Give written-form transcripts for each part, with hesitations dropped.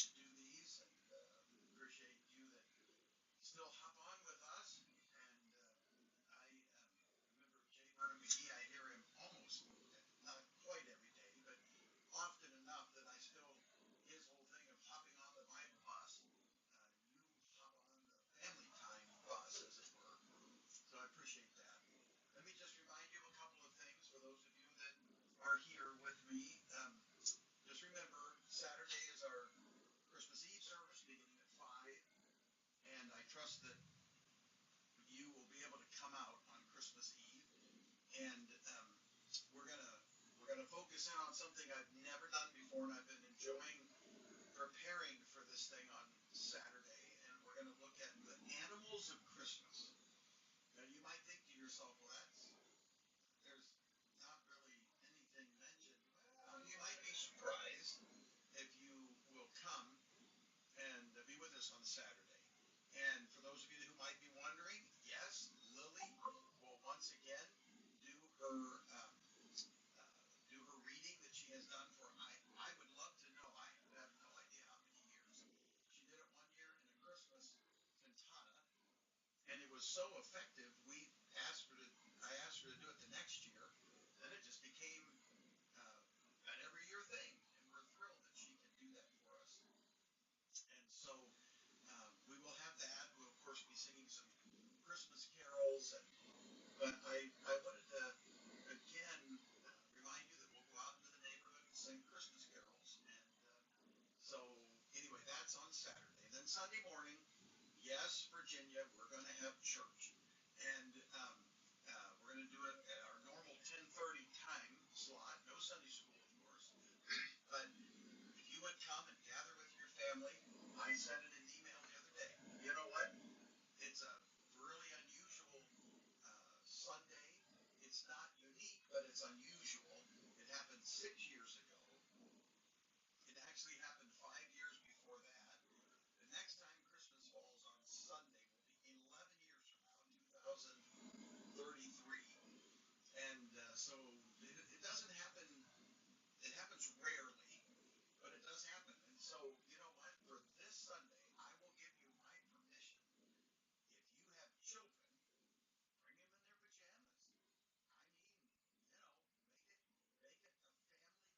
do these, and appreciate you that still hop on with us. And I remember J. Vernon McGee. I hear him almost, not quite every day, but often enough that I still, his whole thing of hopping on the Bible bus, you hop on the family time bus, as it were. So I appreciate that. Let me just remind you of a couple of things for those of you that are here with me. Just remember, Saturday is our Christmas Eve service beginning at 5, and I trust that you will be able to come out on Christmas Eve, and we're gonna focus in on something I've never done before, and I've been enjoying preparing for this thing on Saturday, and we're gonna look at the animals of Christmas. Now you might think to yourself, well, there's not really anything mentioned. Well, you might be surprised if you will come and be with us on Saturday. And for those of you who might be wondering, yes, Lily will once again do her reading that she has done for, I would love to know, I have no idea how many years. She did it one year in a Christmas cantata, and it was so effective. I asked her to do it the next year, and it just became an every year thing, and we're thrilled that she can do that for us. And so we will have that. We'll of course be singing some Christmas carols, but I wanted to again remind you that we'll go out into the neighborhood and sing Christmas carols. And so anyway, that's on Saturday. Then Sunday morning, yes, Virginia, we're going to have church, and we're going to do it at our normal 10:30 time slot. No Sunday school, of course, but if you would come and gather with your family. I sent it in an email the other day. You know what? It's a really unusual Sunday. It's not unique, but it's unusual. It happened 6 years ago. It actually happened 5 years before that. The next time Christmas falls on Sunday will be 11 years from now, 2033. And so it doesn't happen. It happens rarely, but it does happen. And so, you know what? For this Sunday, I will give you my permission. If you have children, bring them in their pajamas. I mean, make it a family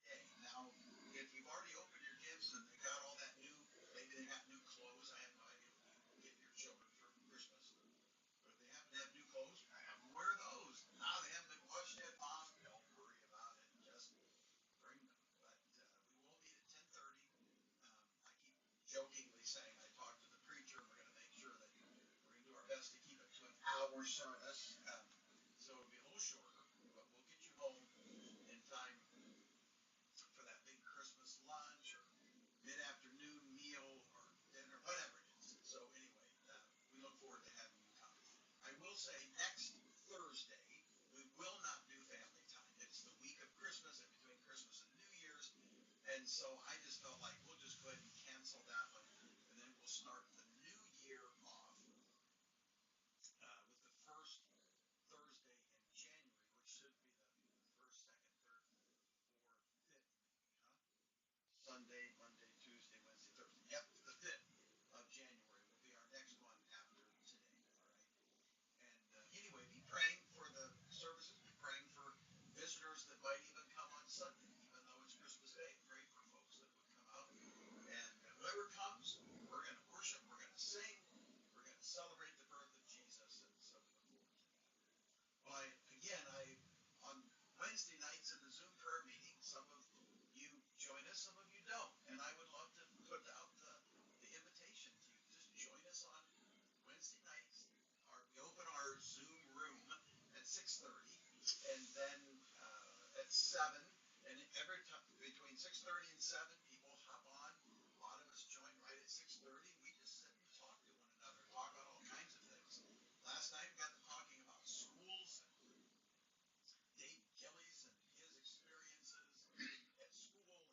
day. Now, if you've already opened your gifts and they got all that new, maybe they got new clothes. I have no idea what you give your children for Christmas. But if they happen to have new clothes, have them wear those. Now they haven't been washed yet, Mom. Don't worry about it. Just bring them. But we will meet at 10:30. I keep jokingly saying I talked to the preacher. We're going to make sure that we're going to do our best to keep it to an hour service. So it'll be a little shorter, but we'll get you home in time for that big Christmas lunch or mid-afternoon meal or dinner, whatever it is. So anyway, we look forward to having you come. I will say next Thursday, we will not do family time. It's the week of Christmas and between Christmas and New Year's. And so I just felt like we'll just go ahead and cancel that one. And then we'll start the new year off with the first Thursday in January, which should be the first, second, third, fourth, fifth, maybe, huh? Sunday, Monday, Tuesday, Wednesday, Thursday. Yep, the 5th of January will be our next one after today, all right? And anyway, be praying for the services. Be praying for visitors that might even come on Sunday, even though it's Christmas Day. Pray for folks that would come out. And whoever comes, we're going to worship, we're going to sing, we're going to celebrate the birth of Jesus, and so we look forward to that. Well, on Wednesday nights in the Zoom prayer meeting, some of you join us, some of you don't. And I would love to put out the invitation to you. Just join us on Wednesday nights. We open our Zoom room at 6:30, and then at 7, and every time between 6:30 and 7, people hop on. A lot of us join right at 6:30. We just sit and talk to one another, talk about all kinds of things. Last night we got to talking about schools and Dave Gillies and his experiences at school.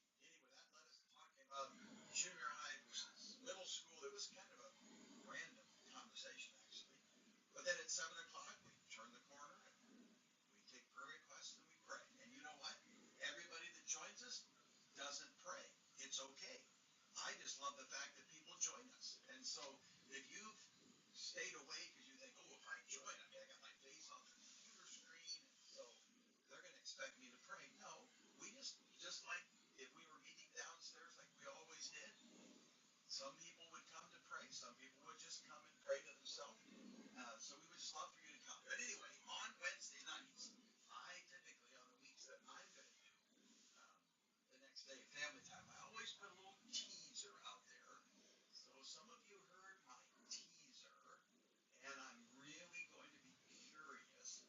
And anyway, that led us to talking about junior high versus middle school. It was kind of a random conversation, actually. But then at 7 o'clock, we turn the corner and we take prayer requests and we pray. And you know what? Everybody that joins us doesn't just love for you to come. But anyway, on Wednesday nights, I typically, on the weeks that I'm going to do the next day, family time, I always put a little teaser out there. So some of you heard my teaser, and I'm really going to be curious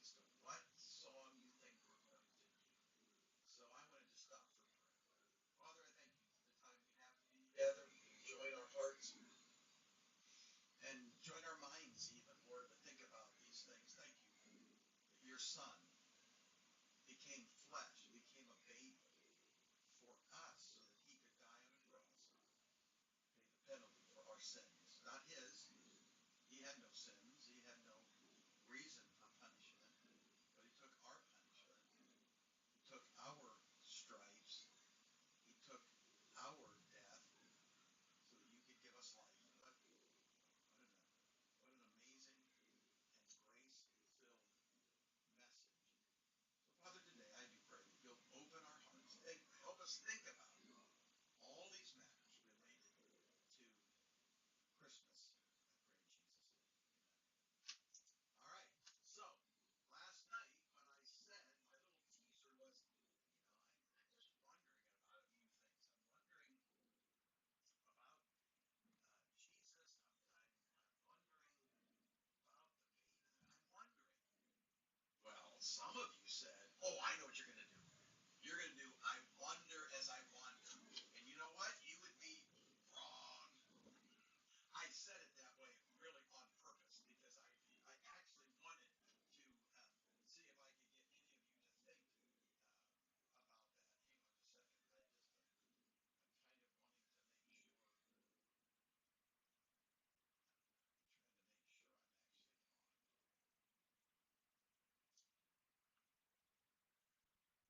as to what song you think we're going to do. So I want to just stop for prayer. Father, I thank you for the time we have to be together. Join our hearts and join our minds even, Lord, to think about these things. Thank you that your Son became flesh, became a baby for us so that he could die on a cross, pay the penalty for our sins. Not his. He had no sins. He had no reason for punishment. But he took our punishment. He took our stripes. He took our death so that you could give us life. What an amazing and grace-filled message. So, Father, today I do pray that you'll open our hearts. Help us think about all these matters related to Christmas. I pray in Jesus' name. Amen. All right. So, last night when I said my little teaser was, I'm just wondering about a few things. I'm wondering about Jesus. I'm wondering about the baby. I'm wondering. Well, some of you said, oh, I know what you're going to do. You're going to do I wonder as I wander. And you know what? You would be wrong. I said it that way really on purpose because I actually wanted to see if I could get any of you to think about that. Hang on just a second. I'm kind of wanting to make sure. I'm trying to make sure I'm actually on.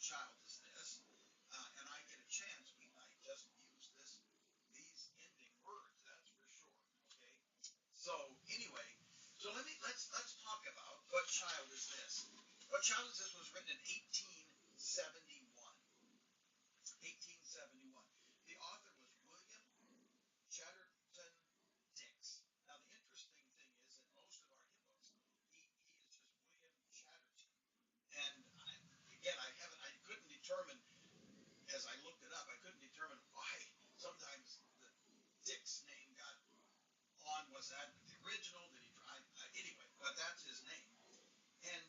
child is this? And I get a chance, we might just use these ending words, that's for sure. Okay. So anyway, let's talk about What Child Is This? What Child Is This was written in 1871. 1871. The author was William Chatterton Dix. Now the interesting thing is that most of our hymn books, he is just William Chatterton. And again, I couldn't determine as I looked it up, I couldn't determine why sometimes the Dix name got on. Was that the original? Did he try? Anyway, but that's his name. And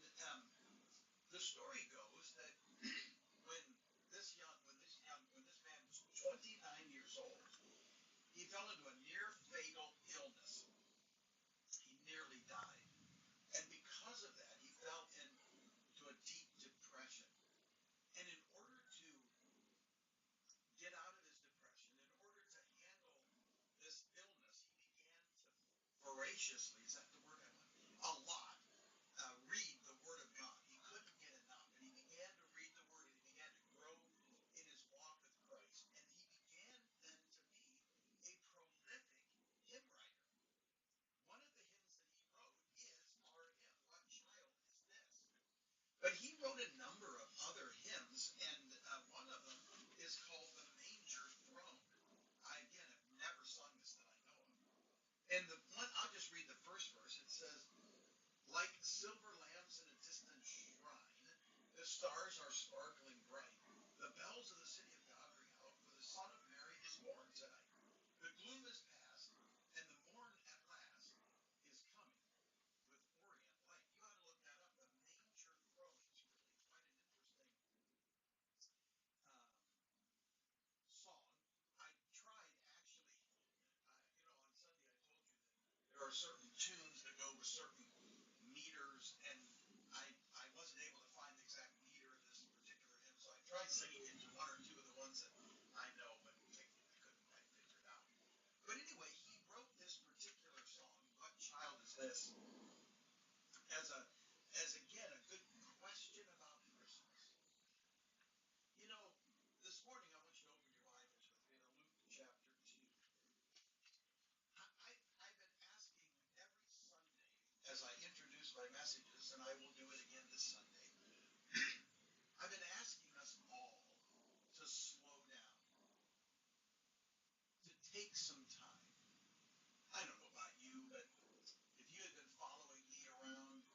the story goes that when when this man was 29 years old, he fell into a near fatal illness. He nearly died. And because of that, he fell into a deep depression. And in order to get out of his depression, in order to handle this illness, he began to voraciously, is that the word I want? A lot. Read the Word of God. He couldn't get enough. And he began to read the Word and he began to grow in his walk with Christ. And he began then to be a prolific hymn writer. One of the hymns that he wrote is our hymn, What Child Is This? But he wrote a number of other hymns, and one of them is called The Manger Throne. I, again, have never sung this that I know of. And the one, I'll just read the first verse. It says, like silver lamps in a distant shrine, the stars are sparkling bright. The bells of the city of God ring out, for the Son of Mary is born tonight. The gloom is past, and the morn at last is coming with orient light. You ought to look that up. The Manger Throne is really quite an interesting song. I tried actually, on Sunday I told you that there are certain tunes that go with certain meters, and I wasn't able to find the exact meter of this particular hymn, so I tried singing into one or two of the ones that I know, but I couldn't quite figure it out. But anyway, he wrote this particular song, What Child Is This? as again a good question about Christmas. You know, this morning I want you to open your Bibles with me to Luke chapter 2. I've been asking every Sunday as I introduce my messages, and I will do it again this Sunday. I've been asking us all to slow down, to take some time. I don't know about you, but if you had been following me around,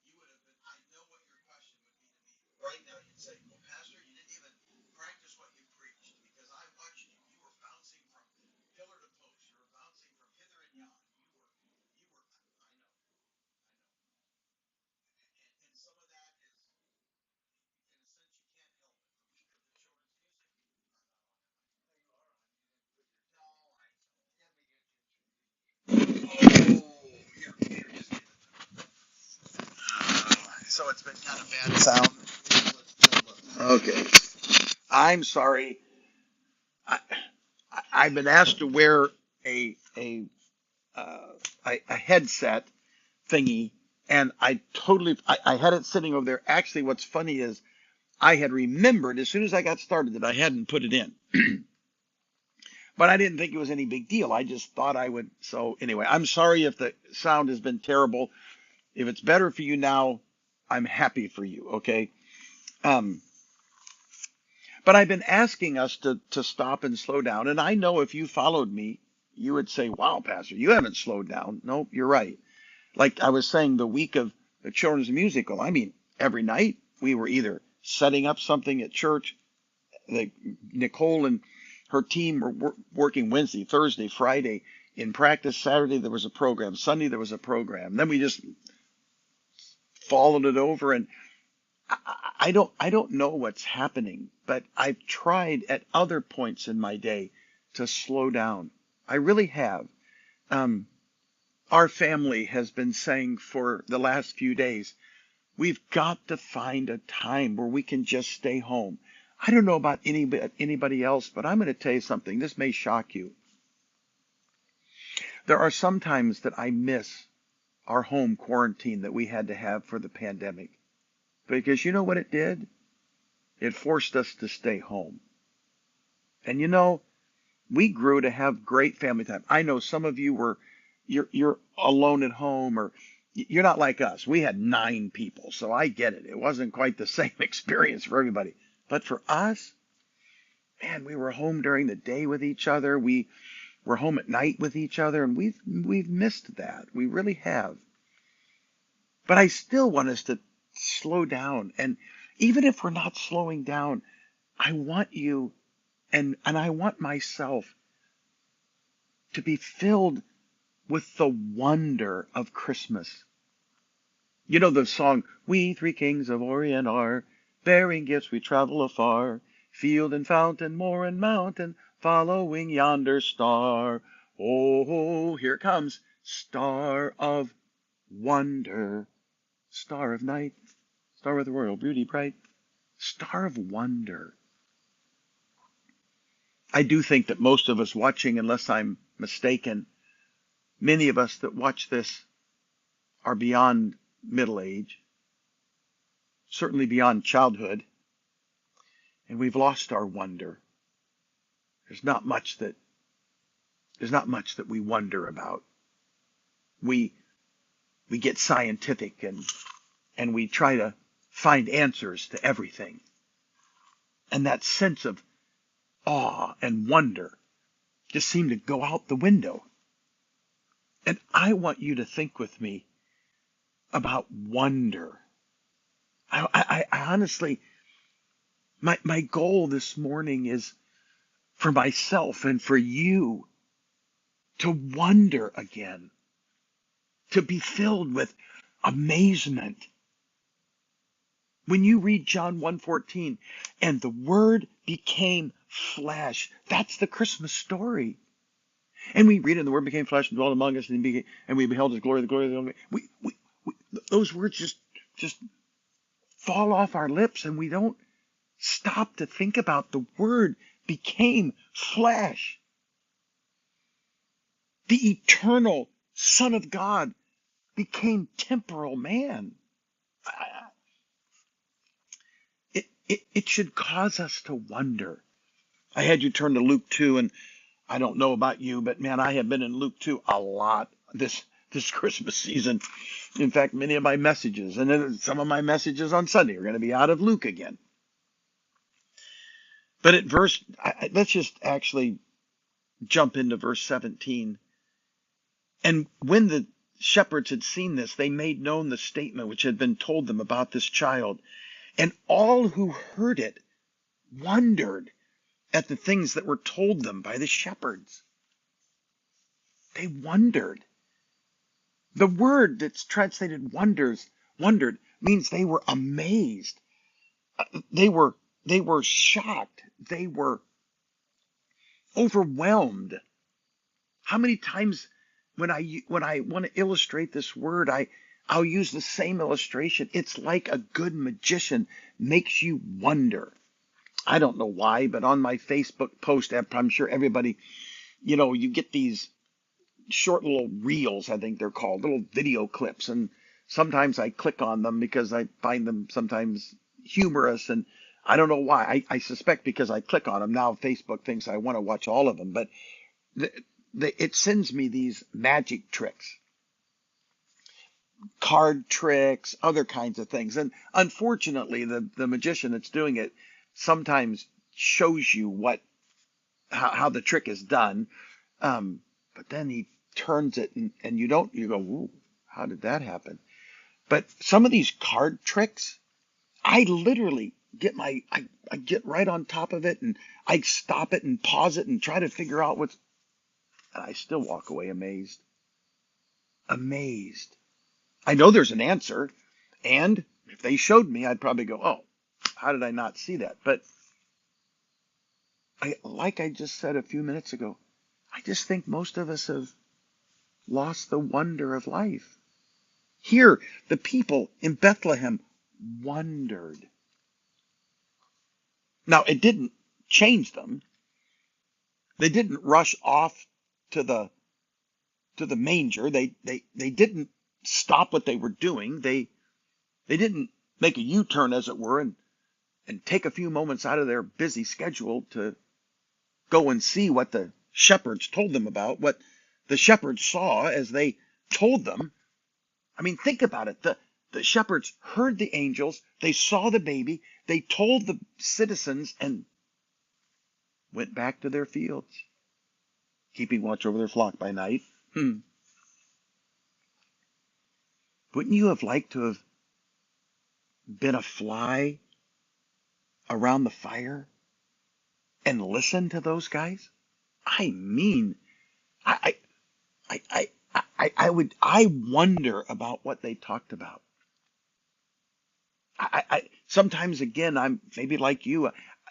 you would have been, I know what your question would be to me. Right now you'd say, well, Pastor, you didn't even practice what you preached, because I watched you. You were bouncing from pillar to post. You were bouncing from hither and yon. I know. And some of that is, in a sense, you can't help it. The week of the children's music, I'm not on it. No, you are on. You didn't put your, no, here, just give it. So it's been kind of bad sound. Okay. I'm sorry. I, I've been asked to wear uh, a headset thingy, and I had it sitting over there. Actually, what's funny is I had remembered as soon as I got started that I hadn't put it in. But I didn't think it was any big deal. I just thought I would. So anyway, I'm sorry if the sound has been terrible. If it's better for you now, I'm happy for you. Okay. Um, but I've been asking us to stop and slow down. And I know if you followed me, you would say, wow, Pastor, you haven't slowed down. No, you're right. Like I was saying, the week of the children's musical, I mean, every night we were either setting up something at church. Nicole and her team were working Wednesday, Thursday, Friday in practice. Saturday there was a program. Sunday there was a program. Then we just followed it over, and I don't know what's happening, but I've tried at other points in my day to slow down. I really have. Um, our family has been saying for the last few days, we've got to find a time where we can just stay home. I don't know about anybody else, but I'm going to tell you something. This may shock you. There are some times that I miss our home quarantine that we had to have for the pandemic. Because you know what it did? It forced us to stay home. And we grew to have great family time. I know some of you you're alone at home, or you're not like us. We had 9 people, so I get it. It wasn't quite the same experience for everybody. But for us, man, we were home during the day with each other. We were home at night with each other, and we've missed that. We really have. But I still want us to slow down. And even if we're not slowing down, I want you and I want myself to be filled with the wonder of Christmas. You know the song, "We 3 kings of Orient are, bearing gifts we travel afar, field and fountain, moor and mountain, following yonder star. Oh, here it comes, star of wonder, star of night, star with royal beauty bright, star of wonder." I do think that most of us watching, unless I'm mistaken, many of us that watch this are beyond middle age, certainly beyond childhood, and we've lost our wonder. There's not much that we wonder about. We get scientific and we try to find answers to everything. And that sense of awe and wonder just seem to go out the window. And I want you to think with me about wonder. I honestly, my goal this morning is for myself and for you to wonder again, to be filled with amazement. When you read John 1:14, and the Word became flesh, that's the Christmas story. And we read it, and the Word became flesh and dwelt among us, and we beheld His glory, the glory of the only. Those words just fall off our lips, and we don't stop to think about the Word became flesh. The eternal Son of God became temporal man. It should cause us to wonder. I had you turn to Luke 2, and I don't know about you, but man, I have been in Luke 2 a lot this Christmas season. In fact, many of my messages, and then some of my messages on Sunday are going to be out of Luke again. But at let's just actually jump into verse 17. And when the shepherds had seen this, they made known the statement which had been told them about this child. And all who heard it wondered at the things that were told them by the shepherds. They wondered. The word that's translated wondered, means they were amazed. They were shocked. They were overwhelmed. How many times when I want to illustrate this word, I'll use the same illustration. It's like a good magician makes you wonder. I don't know why, but on my Facebook post, I'm sure everybody, you get these short little reels, I think they're called, little video clips. And sometimes I click on them because I find them sometimes humorous. And I don't know why. I suspect because I click on them. Now Facebook thinks I want to watch all of them. But it sends me these magic tricks, card tricks, other kinds of things. And unfortunately, the magician that's doing it sometimes shows you how the trick is done. But then he turns it and you go, ooh, how did that happen? But some of these card tricks, I literally I get right on top of it, and I stop it and pause it and try to figure out and I still walk away amazed. Amazed. I know there's an answer, and if they showed me, I'd probably go, oh, how did I not see that? But like I just said a few minutes ago, I just think most of us have lost the wonder of life. Here, the people in Bethlehem wondered. Now, it didn't change them. They didn't rush off to the manger. They didn't stop what they were doing. They didn't make a U-turn, as it were, and take a few moments out of their busy schedule to go and see what the shepherds told them about, what the shepherds saw as they told them. I mean, think about it. The shepherds heard the angels, they saw the baby, they told the citizens, and went back to their fields, keeping watch over their flock by night. Wouldn't you have liked to have been a fly around the fire and listened to those guys? I mean, I I wonder about what they talked about. Sometimes again, I'm maybe like you.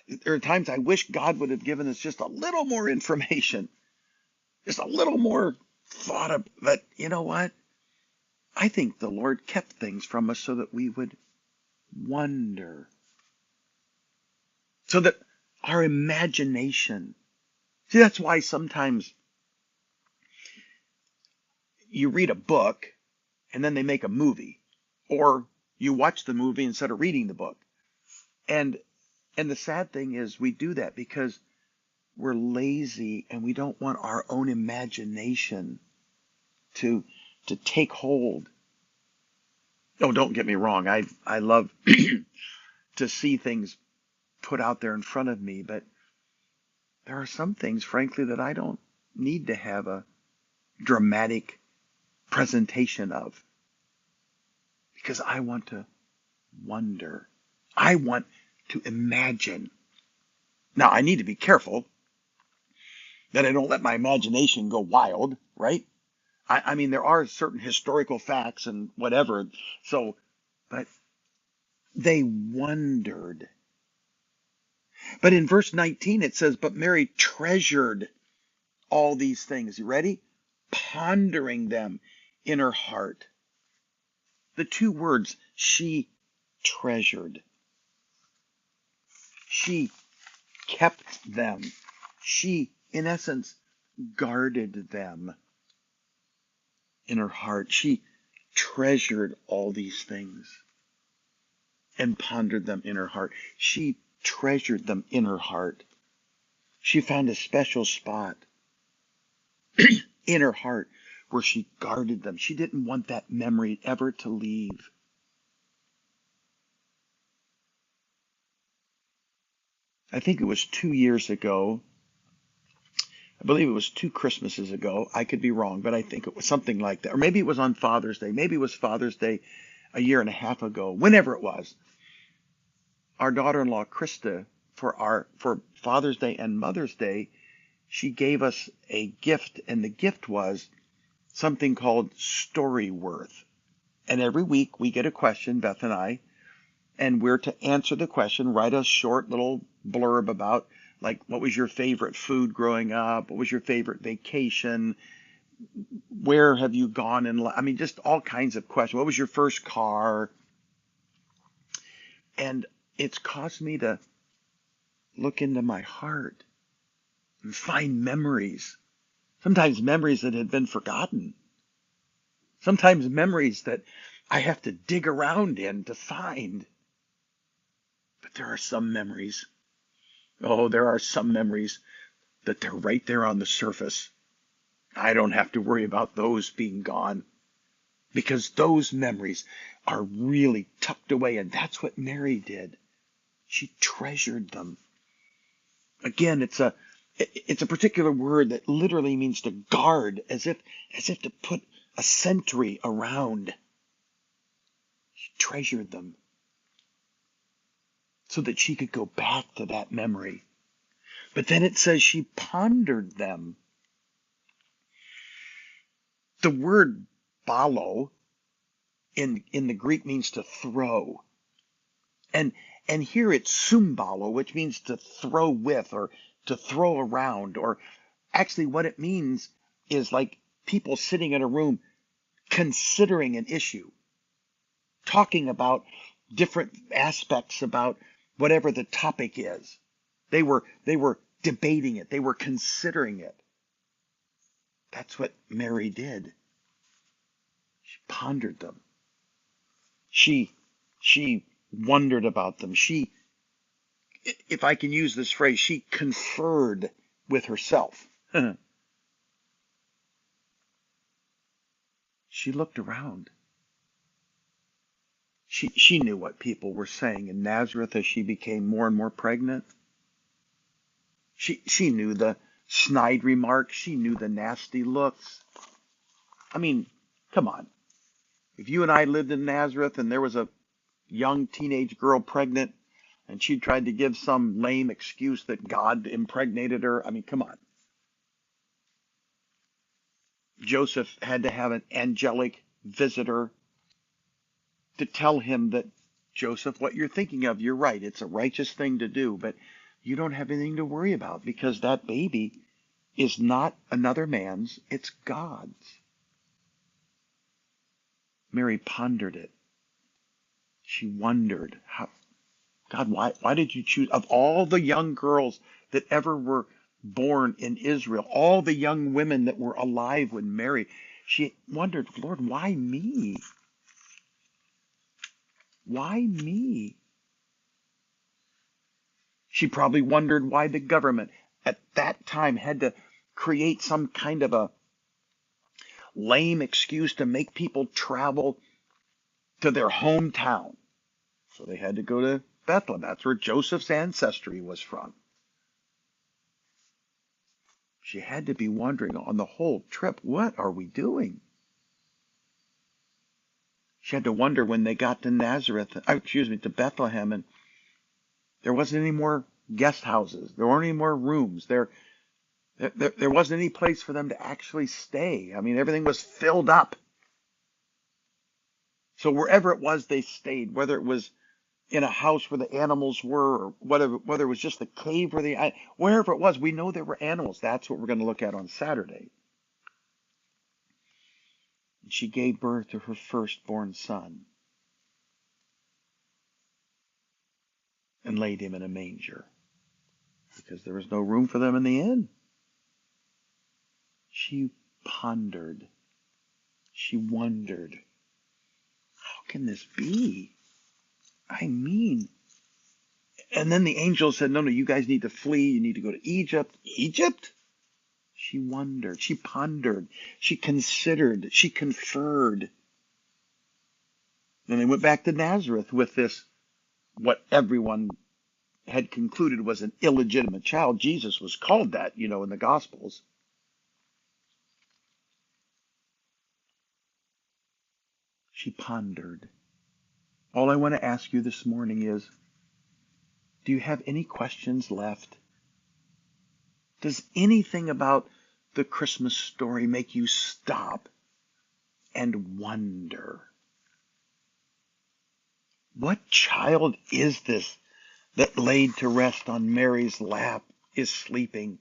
There are times I wish God would have given us just a little more information, just a little more thought of. But you know what? I think the Lord kept things from us so that we would wonder, so that our imagination. See, that's why sometimes you read a book and then they make a movie, or you watch the movie instead of reading the book. And the sad thing is we do that because we're lazy and we don't want our own imagination to take hold. Oh, don't get me wrong. I love to see things put out there in front of me, but there are some things, frankly, that I don't need to have a dramatic presentation of, because I want to wonder. I want to imagine. Now, I need to be careful that I don't let my imagination go wild, right? I mean, there are certain historical facts and whatever. So, but they wondered. But in verse 19, it says, but Mary treasured all these things. You ready? Pondering them in her heart. The two words, she treasured. She kept them. She, in essence, guarded them in her heart. She treasured all these things and pondered them in her heart. She treasured them in her heart. She found a special spot in her heart where she guarded them. She didn't want that memory ever to leave. I think it was 2 years ago. I believe it was 2 Christmases ago. I could be wrong, but I think it was something like that. Or maybe it was on Father's Day. Maybe it was Father's Day a year and a half ago. Whenever it was, our daughter-in-law Krista, for Father's Day and Mother's Day, she gave us a gift, and the gift was something called Storyworth. And every week we get a question, Beth and I, and we're to answer the question, write a short little blurb about, like, what was your favorite food growing up? What was your favorite vacation? Where have you gone in life? I mean, just all kinds of questions. What was your first car? And it's caused me to look into my heart and find memories. Sometimes memories that had been forgotten. Sometimes memories that I have to dig around in to find. But there are some memories. Oh, there are some memories that they're right there on the surface. I don't have to worry about those being gone, because those memories are really tucked away. And that's what Mary did. She treasured them. Again, it's a particular word that literally means to guard, as if to put a sentry around. She treasured them so that she could go back to that memory. But then it says she pondered them. The word balo in the Greek means to throw. And here it's sumbalo, which means to throw with, or to throw around, or actually what it means is like people sitting in a room considering an issue, talking about different aspects about whatever the topic is. They were debating it. They were considering it. That's what Mary did. She pondered them. She wondered about them. She if I can use this phrase, she conferred with herself. She looked around. She knew what people were saying in Nazareth as she became more and more pregnant. She knew the snide remarks. She knew the nasty looks. I mean, come on. If you and I lived in Nazareth and there was a young teenage girl pregnant and she tried to give some lame excuse that God impregnated her, I mean, come on. Joseph had to have an angelic visitor to tell him that, Joseph, what you're thinking of, you're right. It's a righteous thing to do, but you don't have anything to worry about because that baby is not another man's, it's God's. Mary pondered it. She wondered, God, why did you choose, of all the young girls that ever were born in Israel, all the young women that were alive when Mary, she wondered, Lord, why me? Why me? She probably wondered why the government at that time had to create some kind of a lame excuse to make people travel to their hometown. So they had to go to Bethlehem. That's where Joseph's ancestry was from. She had to be wondering on the whole trip, what are we doing? She had to wonder when they got to to Bethlehem, and there wasn't any more guest houses. There weren't any more rooms. There wasn't any place for them to actually stay. I mean, everything was filled up. So wherever it was, they stayed, whether it was in a house where the animals were, or whether it was just the cave wherever it was, we know there were animals. That's what we're going to look at on Saturday. And she gave birth to her firstborn son and laid him in a manger because there was no room for them in the inn. She pondered. She wondered, how can this be? I mean, and then the angel said, no, you guys need to flee. You need to go to Egypt. Egypt? She wondered. She pondered. She considered. She conferred. Then they went back to Nazareth with this, what everyone had concluded was an illegitimate child. Jesus was called that, in the Gospels. She pondered. All I want to ask you this morning is, do you have any questions left? Does anything about the Christmas story make you stop and wonder? What child is this that laid to rest on Mary's lap is sleeping,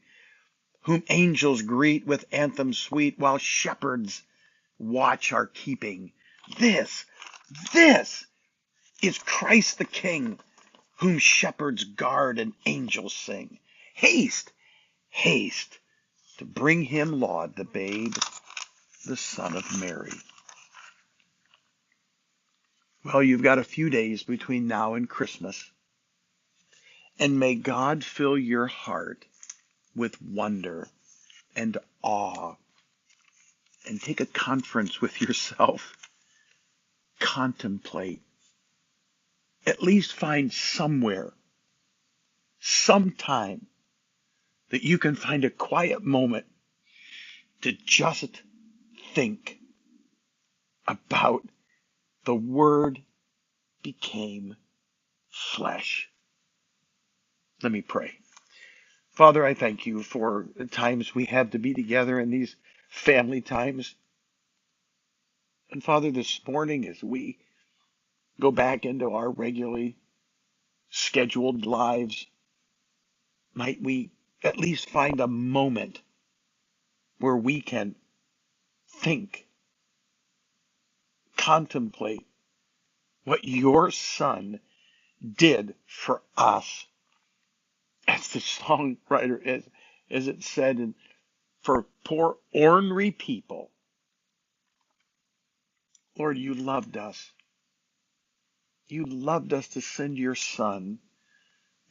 whom angels greet with anthems sweet, while shepherds watch are keeping? This is Christ the King, whom shepherds guard and angels sing. Haste, haste, to bring him laud, the babe, the Son of Mary. Well, you've got a few days between now and Christmas, and may God fill your heart with wonder and awe, and take a conference with yourself. Contemplate. At least find somewhere, sometime, that you can find a quiet moment to just think about the Word became flesh. Let me pray. Father, I thank you for the times we have to be together in these family times. And Father, this morning as we go back into our regularly scheduled lives, might we at least find a moment where we can think, contemplate what your Son did for us. As the songwriter, as it said, for poor ornery people. Lord, you loved us. You loved us to send your Son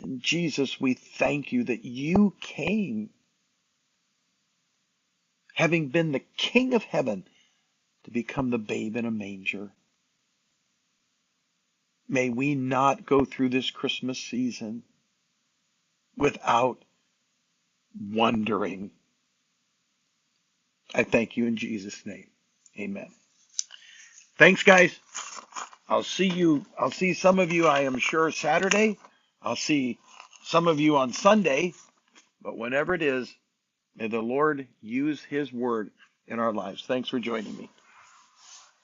And Jesus, we thank you that you came, having been the King of heaven, to become the babe in a manger. May we not go through this Christmas season without wondering. I thank you in Jesus' name. Amen. Thanks, guys. I'll see some of you, I am sure, Saturday. I'll see some of you on Sunday. But whenever it is, may the Lord use his word in our lives. Thanks for joining me.